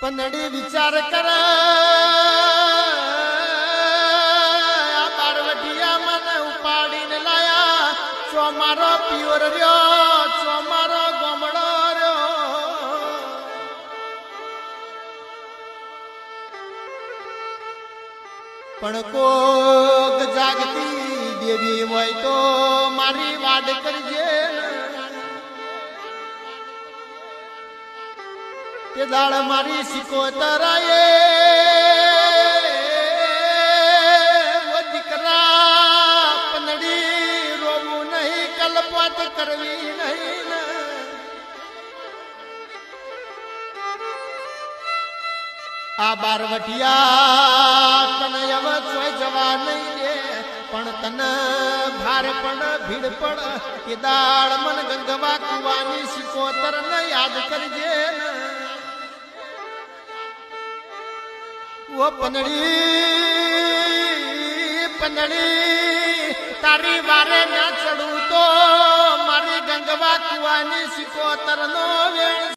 પંદડી વિચાર કર પાર્વતીયા મને ઉપાડીને લાયા ચો મારો પિયોર રહ્યો ચો મારો ગોમડો રહ્યો પણ કોક જાગતી દેવી હોય તો મારી વાડ કરજે તે દાળ મારી સિકોતરાએ ઓ દીકરા પંદડી રોવું નહીં કલ્પત કરવી નહીં આ બારવટિયા તને હવે ચોય જવા નહીં દે પણ તને ભાર પડ ભીડ પડ કે દાળ મન ગંગવા કુવાની સિકોતર ને યાદ કરજે ઓ પંદડી તારી વારે ના ચડું તો મારી ગંગવા કુવાની સિકોતર નો વેણ